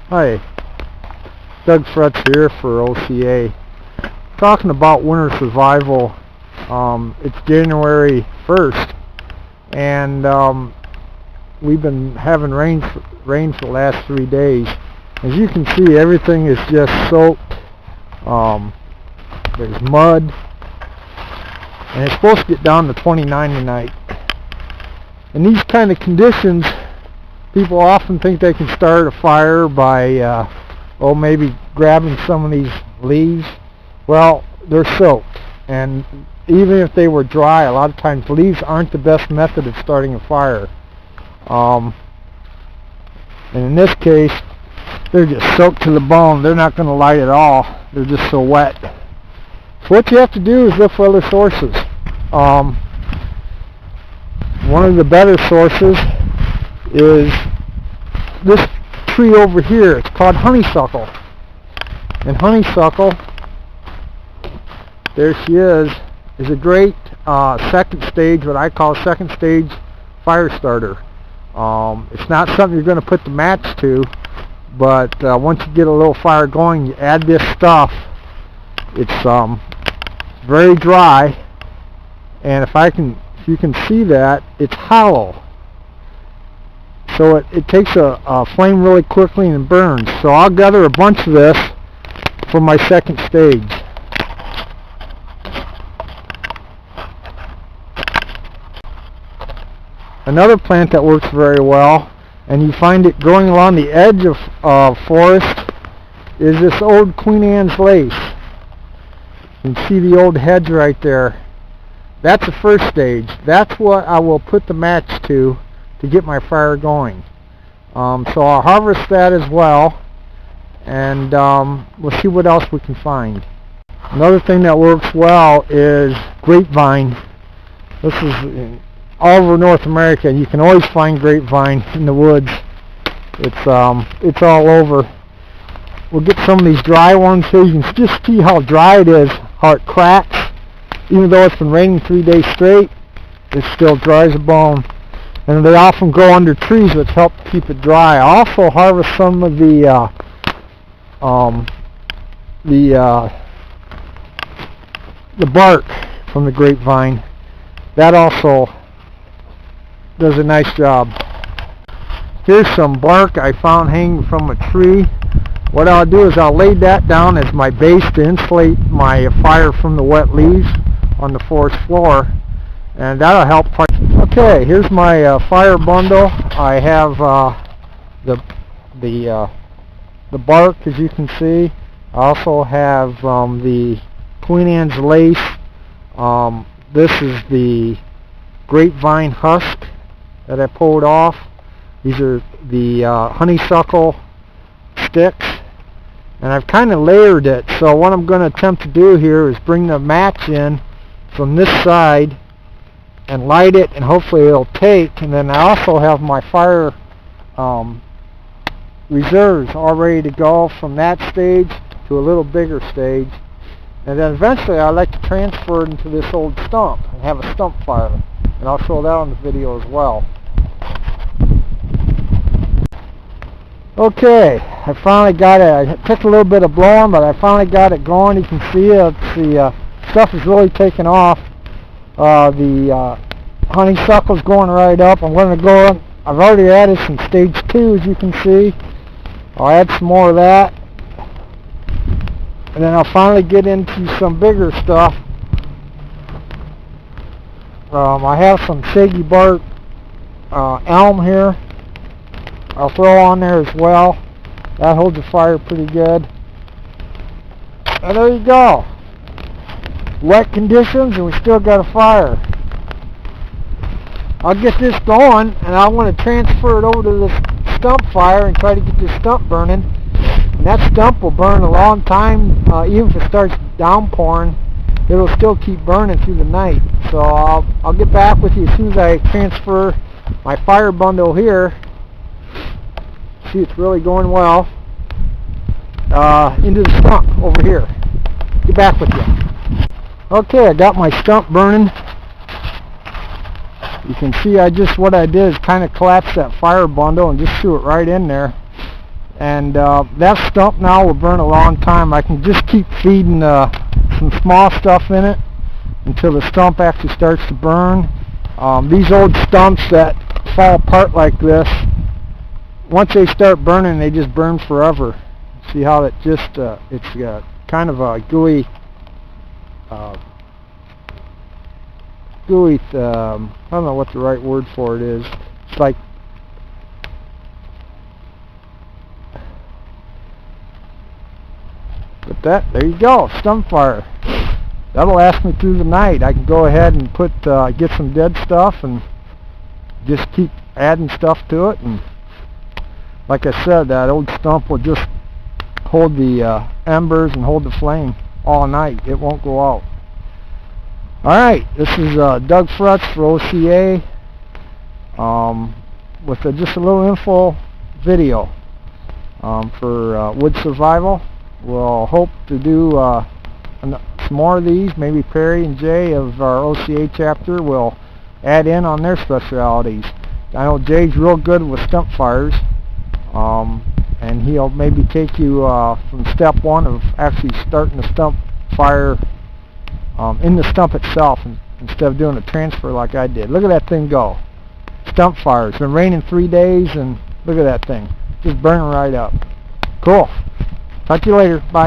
Hi, Doug Frutz here for OCA. Talking about winter survival. It's January 1st, and we've been having rain for the last 3 days. As you can see, everything is just soaked. There's mud, and it's supposed to get down to 29 tonight. In these kind of conditions, people often think they can start a fire by maybe grabbing some of these leaves. Well, they're soaked, and even if they were dry, a lot of times leaves aren't the best method of starting a fire. And in this case, they're just soaked to the bone. They're not going to light at all. They're just so wet. So what you have to do is look for other sources. One of the better sources is this tree over here. It's called honeysuckle. And honeysuckle, there she is a great second stage, what I call second stage fire starter. It's not something you're going to put the match to, but once you get a little fire going, you add this stuff. It's very dry, and if you can see that, it's hollow. So it takes a flame really quickly and burns. So I'll gather a bunch of this for my second stage. Another plant that works very well, and you find it growing along the edge of forest, is this old Queen Anne's lace. You can see the old hedge right there. That's the first stage. That's what I will put the match to get my fire going. So I'll harvest that as well, and we'll see what else we can find. Another thing that works well is grapevine. This is all over North America, and you can always find grapevine in the woods. It's all over. We'll get some of these dry ones here. You can just see how dry it is, how it cracks. Even though it's been raining 3 days straight, it's still dry as a bone. And they often grow under trees, which help keep it dry. I also harvest some of the bark from the grapevine. That also does a nice job. Here's some bark I found hanging from a tree. What I'll do is I'll lay that down as my base to insulate my fire from the wet leaves on the forest floor, and that'll help. Okay, here's my fire bundle. I have the bark, as you can see. I also have the Queen Anne's lace. This is the grapevine husk that I pulled off. These are the honeysuckle sticks, and I've kind of layered it. So what I'm going to attempt to do here is bring the match in from this side and light it, and hopefully it'll take. And then I also have my fire reserves all ready to go from that stage to a little bigger stage, and then eventually I'd like to transfer it into this old stump and have a stump fire, and I'll show that on the video as well. Okay, I finally got it. It took a little bit of blowing, but I finally got it going. You can see it. The stuff is really taking off. The honeysuckle's going right up. I'm going to go. I've already added some stage 2, as you can see. I'll add some more of that, and then I'll finally get into some bigger stuff. I have some shaggy bark elm here. I'll throw on there as well. That holds the fire pretty good. And there you go. Wet conditions, and we still got a fire. I'll get this going, and I want to transfer it over to this stump fire and try to get this stump burning. And that stump will burn a long time. Even if it starts downpouring, it'll still keep burning through the night. So I'll get back with you as soon as I transfer my fire bundle here. See, it's really going well. Into the stump over here. Get back with you. Okay, I got my stump burning. You can see what I did is kind of collapse that fire bundle and just threw it right in there. And that stump now will burn a long time. I can just keep feeding some small stuff in it until the stump actually starts to burn. These old stumps that fall apart like this, once they start burning, they just burn forever. See how it just, it's kind of a gooey, I don't know what the right word for it is. It's like, but there you go, stump fire. That'll last me through the night. I can go ahead and get some dead stuff and just keep adding stuff to it. And like I said, that old stump will just hold the embers and hold the flame all night. It won't go out. Alright, this is Doug Frutz for OCA with just a little info video for wood survival. We'll hope to do some more of these. Maybe Perry and Jay of our OCA chapter will add in on their specialities. I know Jay's real good with stump fires, and he'll maybe take you from step one of actually starting the stump fire in the stump itself, instead of doing a transfer like I did. Look at that thing go. Stump fire. It's been raining 3 days, and look at that thing. Just burning right up. Cool. Talk to you later. Bye.